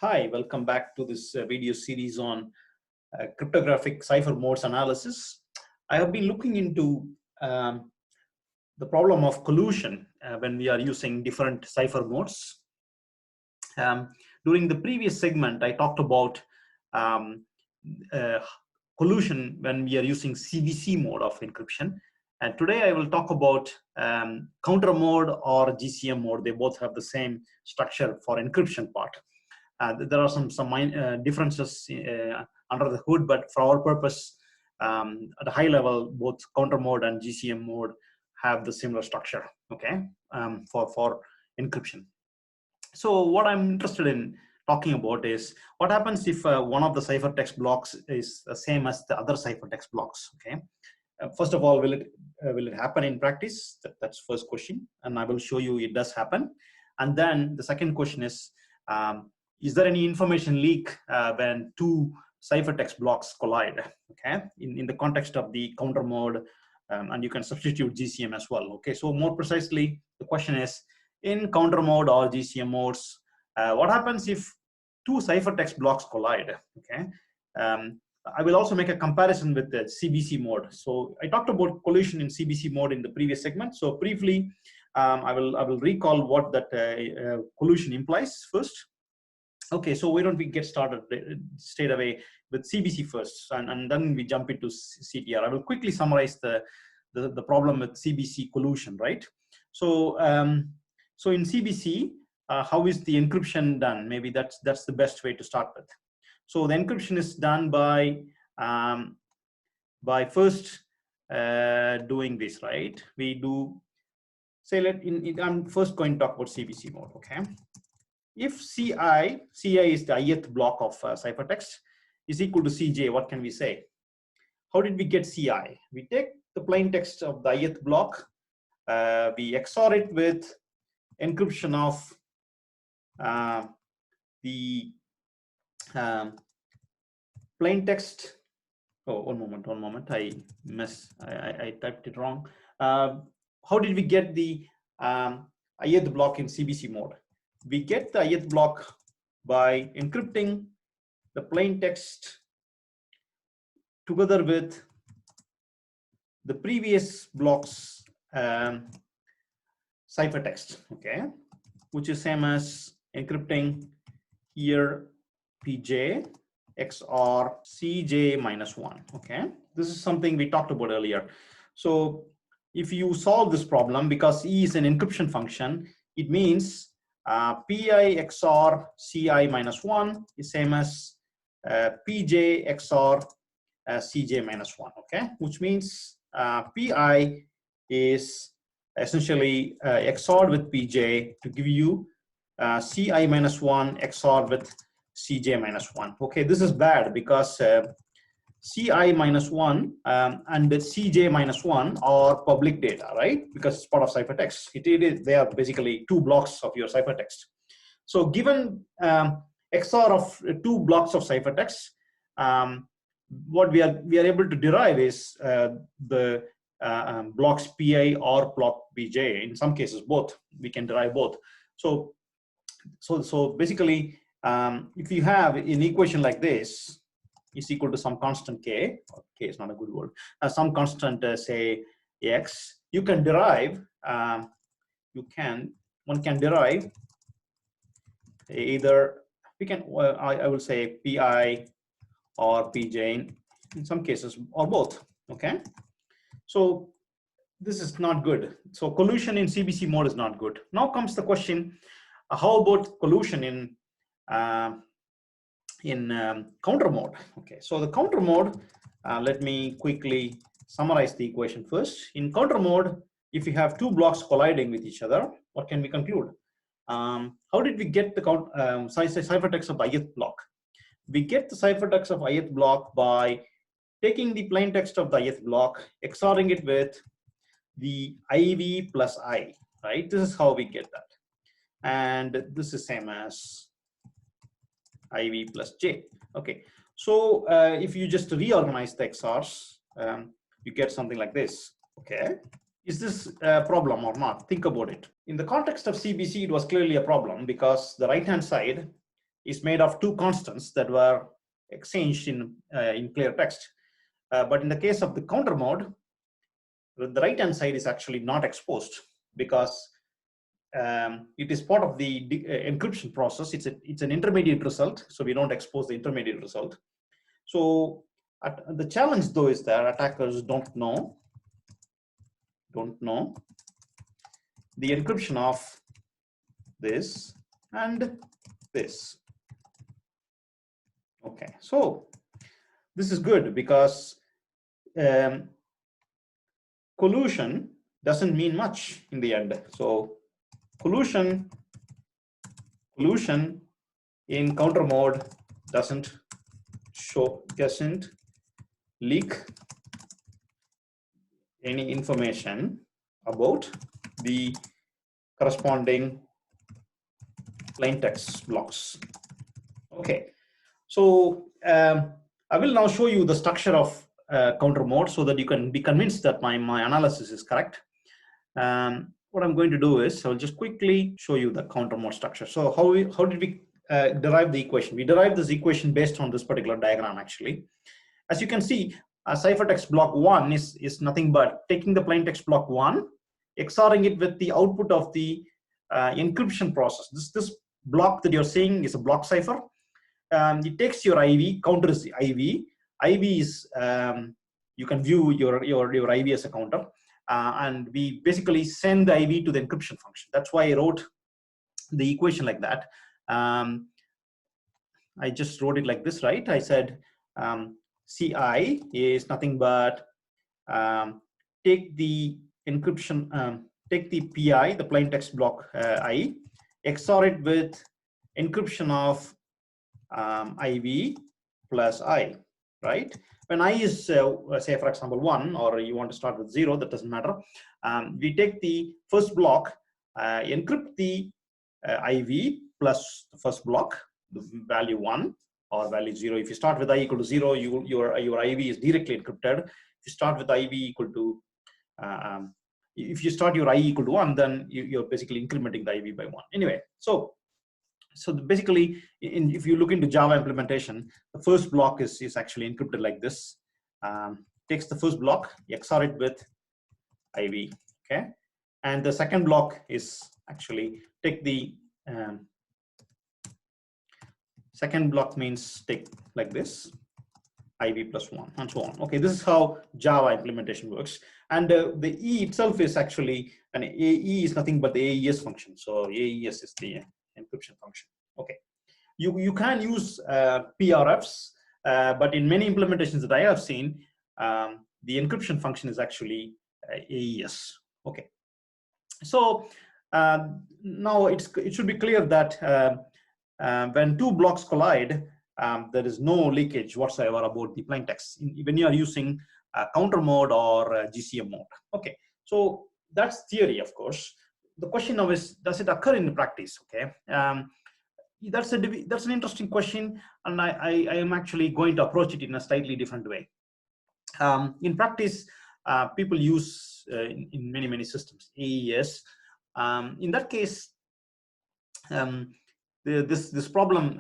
Hi, welcome back to this video series on cryptographic cipher modes analysis. I have been looking into the problem of collusion when we are using different cipher modes. During the previous segment, I talked about um, collusion when we are using Cbc mode of encryption. And today I will talk about counter mode or GCM mode. They both have the same structure for encryption part. There are some differences under the hood, but for our purpose, at a high level, both counter mode and GCM mode have the similar structure, okay, for encryption. So what I'm interested in talking about is what happens if one of the ciphertext blocks is the same as the other ciphertext blocks, okay? First of all, will it happen in practice? That's first question, and I will show you it does happen. And then the second question is there any information leak when two ciphertext blocks collide, okay, in the context of the counter mode, and you can substitute GCM as well, okay? So more precisely, the question is, in counter mode or GCM modes, what happens if two ciphertext blocks collide, okay? I will also make a comparison with the Cbc mode. So I talked about collusion in Cbc mode in the previous segment. So briefly, I will recall what that collusion implies first. Okay, so why don't we get started straight away with Cbc first, and then we jump into CTR. I will quickly summarize the problem with Cbc collusion, right? So so in Cbc, how is the encryption done? Maybe that's the best way to start with. So the encryption is done by first doing this, right? We do, say, I'm first going to talk about Cbc mode, okay? If CI is the ith block of ciphertext, is equal to CJ, what can we say? How did we get CI? We take the plain text of the ith block, we XOR it with encryption of the plain text. Oh, one moment, I typed it wrong. How did we get the ith block in Cbc mode? We get the ith block by encrypting the plain text together with the previous block's ciphertext, okay, which is same as encrypting here PJ XOR CJ minus 1, okay? This is something we talked about earlier. So if you solve this problem, because E is an encryption function, it means PI XOR CI minus 1 is same as PJ XOR CJ minus 1, okay? Which means PI is essentially XORed with PJ to give you CI minus 1 XOR with CJ minus 1. Okay, this is bad because CI minus 1 and the CJ minus 1 are public data, right? Because it's part of ciphertext. They are basically two blocks of your ciphertext. So given XOR of two blocks of ciphertext, what we are able to derive is the blocks PI or block PJ. In some cases, both. We can derive both. So basically, if you have an equation like this, is equal to some constant k, or k is not a good word, some constant say x, you can derive, one can derive either, I will say PI or PJ in some cases, or both, okay? So this is not good. So collusion in Cbc mode is not good. Now comes the question, how about collusion in counter mode? Okay, so the counter mode, let me quickly summarize the equation first. In counter mode, if you have two blocks colliding with each other, what can we conclude? How did we get the ciphertext of ith block? We get the ciphertext of ith block by taking the plain text of the ith block, XORing it with the IV plus I, right? This is how we get that. And this is same as IV plus J. Okay, so if you just reorganize the XORs, you get something like this, okay? Is this a problem or not? Think about it. In the context of Cbc, it was clearly a problem because the right-hand side is made of two constants that were exchanged in clear text. But in the case of the counter mode, the right hand side is actually not exposed because it is part of the encryption process. It's an intermediate result, so we don't expose the intermediate result. So the challenge though is that attackers don't know the encryption of this and this. Okay, so this is good because collusion doesn't mean much in the end. So collusion in counter mode doesn't leak any information about the corresponding plain text blocks. Okay, so I will now show you the structure of counter mode so that you can be convinced that my analysis is correct. What I'm going to do is I'll just quickly show you the counter mode structure. So how did we derive the equation? We derived this equation based on this particular diagram actually. As you can see, ciphertext block 1 is nothing but taking the plain text block 1, XORing it with the output of the encryption process. This block that you're seeing is a block cipher. It takes your IV, counters the IV. IV is you can view your IV as a counter, and we basically send the IV to the encryption function. That's why I wrote the equation like that. I just wrote it like this, right? I said CI is nothing but take the encryption, take the PI, the plain text block I, XOR it with encryption of IV plus I, right? When I is say for example 1, or you want to start with 0, that doesn't matter. We take the first block, encrypt the IV plus the first block, the value 1 or value 0. If you start with I equal to 0, your IV is directly encrypted. If you start with IV equal to if you start your I equal to 1, then you're basically incrementing the IV by 1. Anyway, so basically, if you look into Java implementation, the first block is actually encrypted like this. Takes the first block, XOR it with IV, okay? And the second block is actually take the second block means take like this, IV plus 1 and so on. Okay, this is how Java implementation works. And the E itself is actually, an AE is nothing but the AES function. So AES is the encryption function. Okay, you can use PRFs, but in many implementations that I have seen, the encryption function is actually AES. Okay, so now it should be clear that when two blocks collide, there is no leakage whatsoever about the plain text when you are using counter mode or GCM mode. Okay, so that's theory, of course. The question now is, does it occur in practice? Okay, that's an interesting question, and I am actually going to approach it in a slightly different way. In practice, people use in many systems AES. In that case, this problem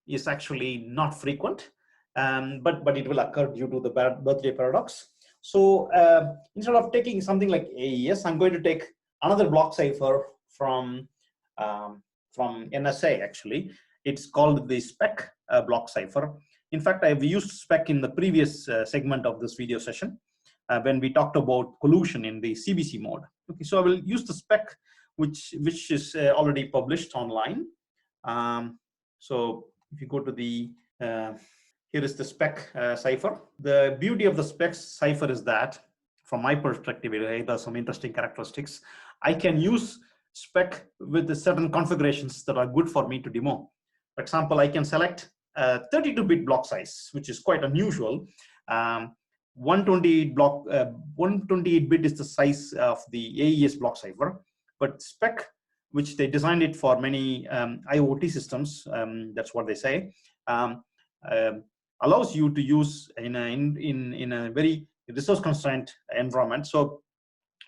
is actually not frequent, but it will occur due to the birthday paradox. So instead of taking something like AES, I'm going to take another block cipher from NSA. Actually, it's called the Spec block cipher. In fact, I've used Spec in the previous segment of this video session when we talked about collusion in the CBC mode. Okay, so I will use the Spec, which is already published online. So if you go to the here is the Spec cipher. The beauty of the Spec cipher is that, from my perspective, it has some interesting characteristics. I can use Spec with certain configurations that are good for me to demo. For example, I can select 32-bit block size, which is quite unusual. 128-bit is the size of the AES block cipher, but Spec, which they designed it for many IoT systems, that's what they say, allows you to use in a very resource constrained environment. So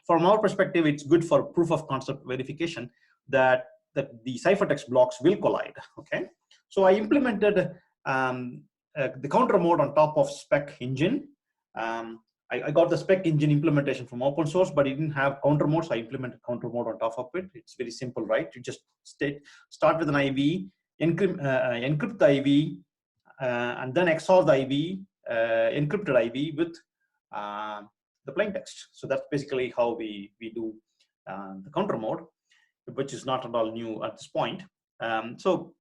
from our perspective, it's good for proof of concept verification that the ciphertext blocks will collide. Okay, So I implemented the counter mode on top of Spec engine. I got the Spec engine implementation from open source, but it didn't have counter mode, so I implemented counter mode on top of it. It's very simple, right? You just start with an IV, encrypt the IV, and then XOR the IV, encrypted IV with the plain text. So that's basically how we do the counter mode, which is not at all new at this point. So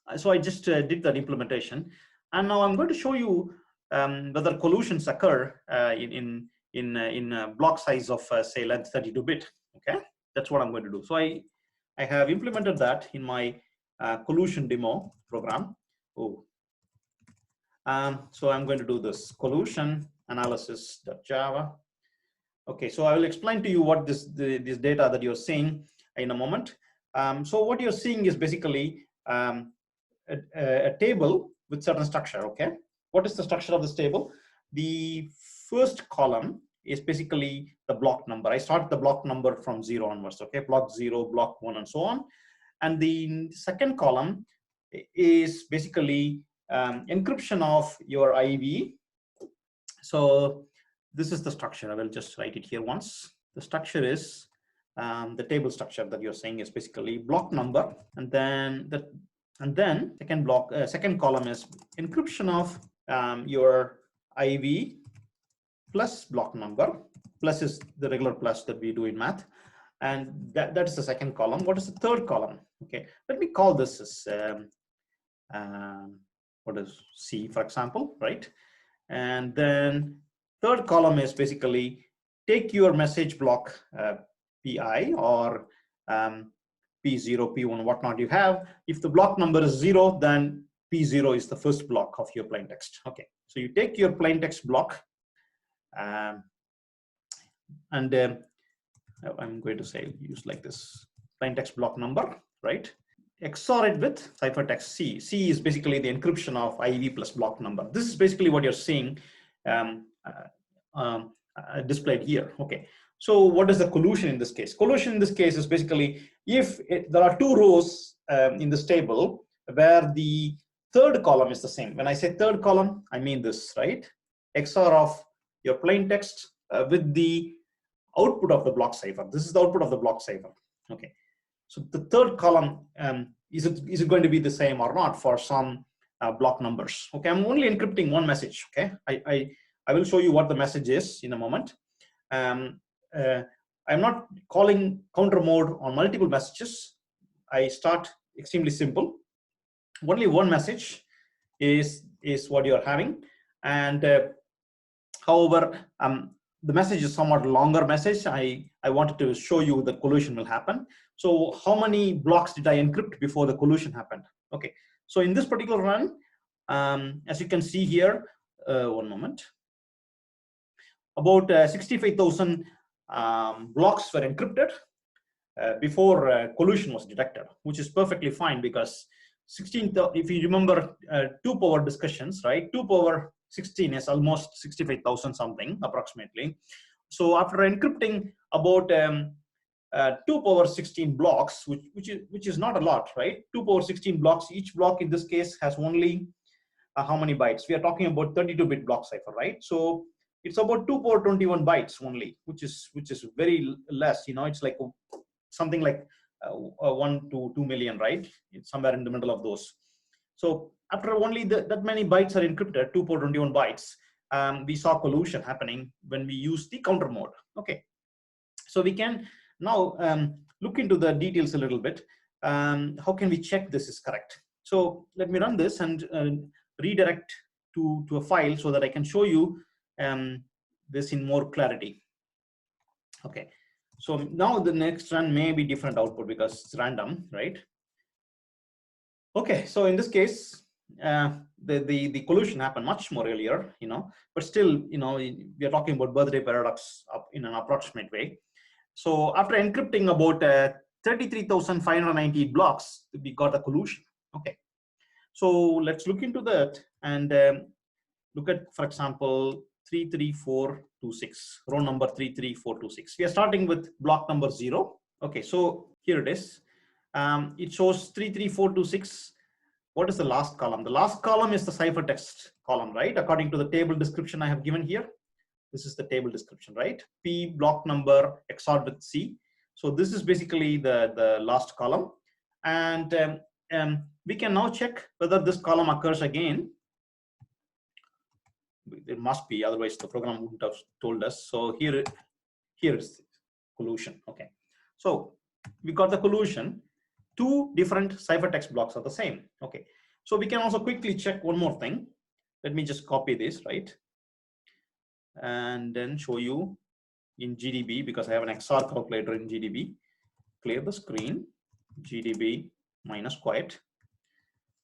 I just did that implementation, and now I'm going to show you whether collusions occur in a block size of say length 32-bit. Okay, that's what I'm going to do. So I have implemented that in my collusion demo program. So I'm going to do this collusion analysis.java. Okay, so I will explain to you what this data that you're seeing in a moment. So what you're seeing is basically a table with certain structure. Okay, what is the structure of this table? The first column is basically the block number. I start the block number from 0 onwards. Okay, block 0, block 1, and so on. And the second column is basically encryption of your IV. So this is the structure. I will just write it here once. The structure is the table structure that you're saying is basically block number, and then second column is encryption of your IV plus block number. Plus is the regular plus that we do in math, and that is the second column. What is the third column? Okay, let me call this as what is C, for example, right? And then third column is basically take your message block PI or P0, P1, whatnot you have. If the block number is 0, then P0 is the first block of your plain text. Okay, so you take your plain text block, and I'm going to say use like this plain text block number, right? XOR it with ciphertext C. C is basically the encryption of IV plus block number. This is basically what you're seeing displayed here. Okay, so what is the collusion in this case? Collusion in this case is basically if there are two rows in this table where the third column is the same. When I say third column, I mean this, right? XOR of your plain text with the output of the block cipher. This is the output of the block cipher. Okay, so the third column, is it going to be the same or not for some block numbers? Okay, I'm only encrypting one message. Okay, I will show you what the message is in a moment. I'm not calling counter mode on multiple messages. I start extremely simple. Only one message is what you're having, and however, the message is somewhat longer message. I wanted to show you the collusion will happen. So how many blocks did I encrypt before the collusion happened? Okay, so in this particular run, as you can see here, one moment, about 65,000 blocks were encrypted before collusion was detected, which is perfectly fine because 16, if you remember 2 power discussions, right? 2 power 16 is almost 65,000 something approximately. So after encrypting about 2 power 16 blocks, which is not a lot, right? 2 power 16 blocks. Each block in this case has only how many bytes? We are talking about 32-bit block cipher, right? So it's about 2 power 21 bytes only, which is very less. You know, it's like something like 1 to 2 million, right? It's somewhere in the middle of those. So after only that many bytes are encrypted, 2 power 21 bytes, we saw collusion happening when we use the counter mode. Okay, so we can now look into the details a little bit. How can we check this is correct? So let me run this and redirect to a file so that I can show you this in more clarity. Okay, so now the next run may be different output because it's random, right? Okay, so in this case, the collusion happened much more earlier, you know, but still, you know, we are talking about birthday paradox in an approximate way. So after encrypting about 33,598 blocks, we got a collusion. Okay, so let's look into that and look at, for example, 33426, row number 33426. We are starting with block number 0. Okay, so here it is. It shows 33426 what is the last column? The last column is the ciphertext column, right? According to the table description I have given here. This is the table description, right? P block number XOR with C. So this is basically the last column. And we can now check whether this column occurs again. It must be, otherwise the program wouldn't have told us. So here is collusion. Okay, so we got the collusion. Two different ciphertext blocks are the same. Okay, so we can also quickly check one more thing. Let me just copy this, right, and then show you in GDB, because I have an XOR calculator in GDB. Clear the screen, GDB minus quiet.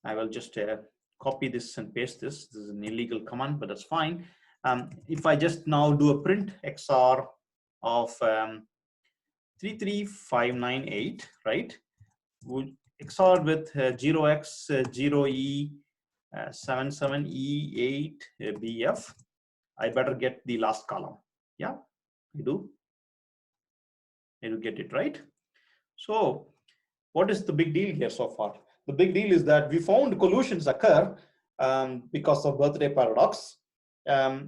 I will just copy this and paste this. This is an illegal command, but that's fine. If I just now do a print XOR of 33598, right, would XOR with 0x0e 77e8bf, I better get the last column. Yeah, I do get it, right? So what is the big deal here so far? The big deal is that we found collusions occur because of birthday paradox. I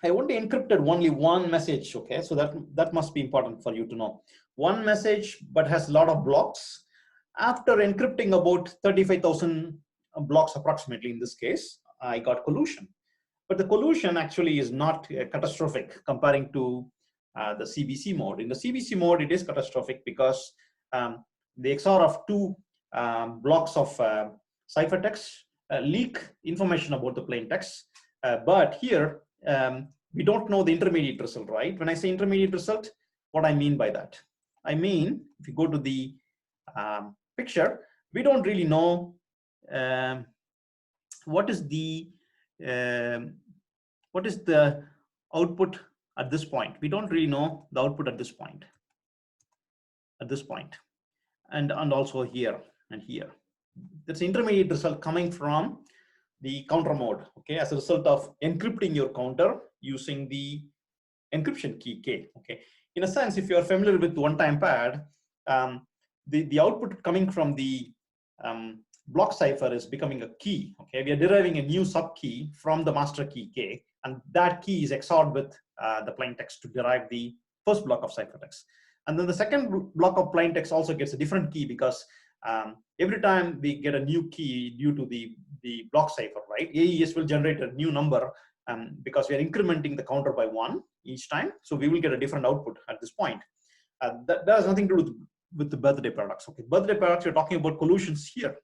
only encrypted only one message, okay? So that must be important for you to know. One message, but has a lot of blocks. After encrypting about 35,000 blocks approximately in this case, I got collusion. But the collusion actually is not catastrophic comparing to the CBC mode. In the CBC mode, it is catastrophic because the XOR of two blocks of ciphertext leak information about the plain text. But here, we don't know the intermediate result, right? When I say intermediate result, what I mean by that? I mean, if you go to the picture, we don't really know what is the output at this point. We don't really know the output at this point. And also here and here. That's intermediate result coming from the counter mode, okay, as a result of encrypting your counter using the encryption key K, okay. In a sense, if you are familiar with one-time pad, the output coming from the block cipher is becoming a key, okay. We are deriving a new sub key from the master key K, and that key is XORed with the plain text to derive the first block of ciphertext. And then the second block of plain text also gets a different key, because every time we get a new key due to the block cipher, right, AES will generate a new number because we are incrementing the counter by 1 each time. So we will get a different output at this point. That has nothing to do with the birthday paradox. Okay, birthday paradox, we're talking about collusions here,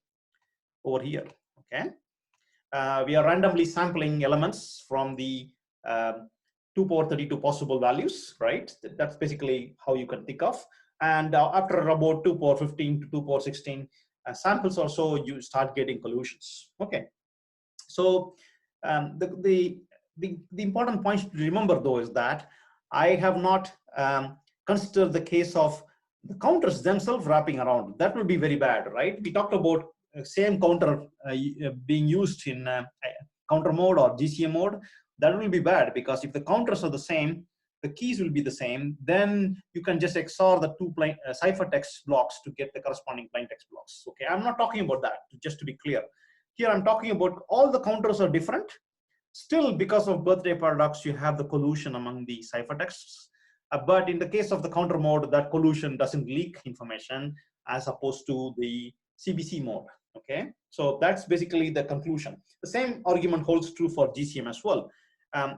over here. Okay, we are randomly sampling elements from the 2 power 32 possible values, right? That's basically how you can think of. And after about 2 power 15 to 2 power 16 samples or so, you start getting collusions. Okay, so the important point to remember though is that I have not considered the case of the counters themselves wrapping around. That will be very bad, right? We talked about same counter being used in counter mode or GCM mode. That will be bad, because if the counters are the same, the keys will be the same, then you can just XOR the two ciphertext blocks to get the corresponding plaintext blocks. Okay, I'm not talking about that, just to be clear. Here I'm talking about all the counters are different. Still, because of birthday paradox, you have the collusion among the ciphertexts. But in the case of the counter mode, that collusion doesn't leak information as opposed to the CBC mode. Okay, so that's basically the conclusion. The same argument holds true for GCM as well.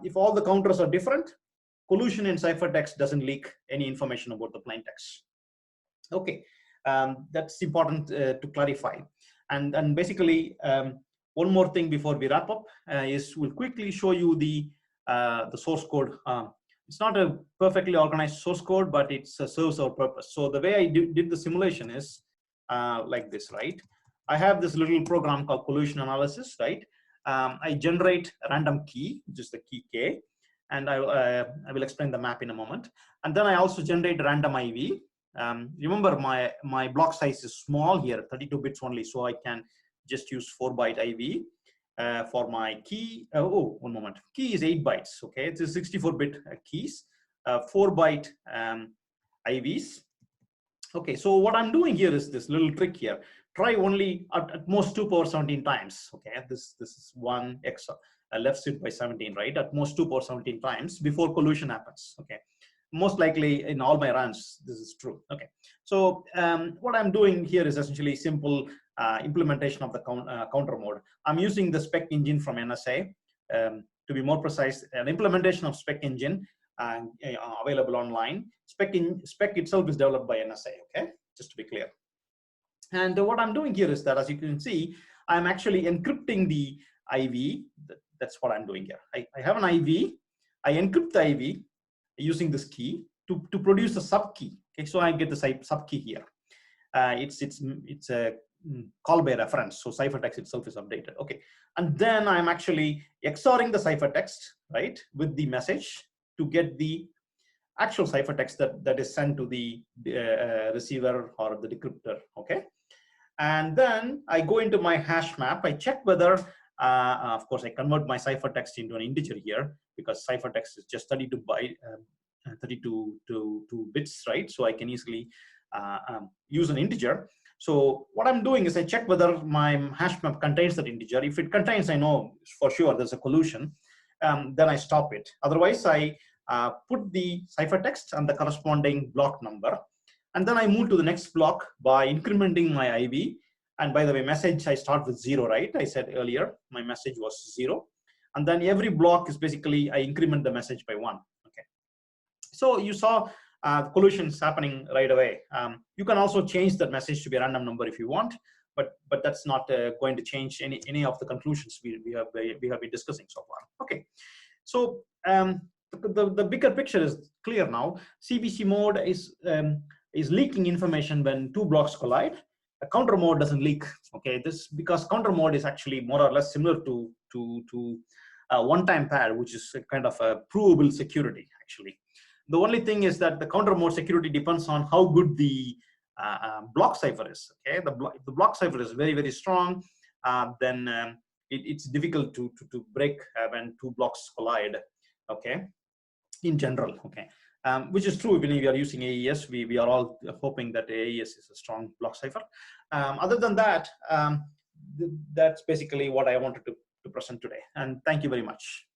If all the counters are different, collusion in ciphertext doesn't leak any information about the plaintext. Okay, that's important to clarify. And basically, one more thing before we wrap up is we'll quickly show you the source code. It's not a perfectly organized source code, but it serves our purpose. So the way I did the simulation is like this, right? I have this little program called collusion analysis, right? I generate a random key, which is the key K, and I will explain the map in a moment. And then I also generate a random IV. Remember, my block size is small here, 32 bits only, so I can just use 4-byte IV for my key. Oh, one moment. Key is 8 bytes. Okay, it's a 64-bit keys, 4-byte IVs. Okay, so what I'm doing here is this little trick here. try only at most 2 power 17 times. Okay, this is 1x left shift by 17, right? At most 2 power 17 times before collusion happens. Okay, most likely in all my runs this is true. Okay, so what I'm doing here is essentially simple implementation of the counter mode. I'm using the Spec engine from NSA. To be more precise, an implementation of Spec engine available online. Spec itself is developed by NSA. Okay, just to be clear. And what I'm doing here is that, as you can see, I'm actually encrypting the IV. That's what I'm doing here. I have an IV. I encrypt the IV using this key to produce a sub key. Okay, so I get the sub key here. It's a call by reference, so ciphertext itself is updated. Okay, and then I'm actually XORing the ciphertext, right, with the message to get the actual ciphertext that is sent to the receiver or the decryptor. Okay, and then I go into my hash map. I check whether, of course, I convert my ciphertext into an integer here, because ciphertext is just 32 bits, right? So I can easily use an integer. So what I'm doing is I check whether my hash map contains that integer. If it contains, I know for sure there's a collusion. Then I stop it. Otherwise, I put the ciphertext and the corresponding block number. And then I move to the next block by incrementing my IV. And by the way, message, I start with 0, right? I said earlier, my message was 0. And then every block is basically, I increment the message by 1. Okay. So you saw collusions happening right away. You can also change that message to be a random number if you want, but that's not going to change any of the conclusions we have been discussing so far. Okay. So the bigger picture is clear now. Cbc mode is leaking information when 2 blocks collide. A counter mode doesn't leak. Okay, this because counter mode is actually more or less similar to one-time pad, which is a kind of a provable security. Actually, the only thing is that the counter mode security depends on how good the block cipher is. Okay, if the block cipher is very, very strong, then it's difficult to break when 2 blocks collide. Okay, in general. Okay. Which is true when we are using AES. We are all hoping that AES is a strong block cipher. Other than that, that's basically what I wanted to present today. And thank you very much.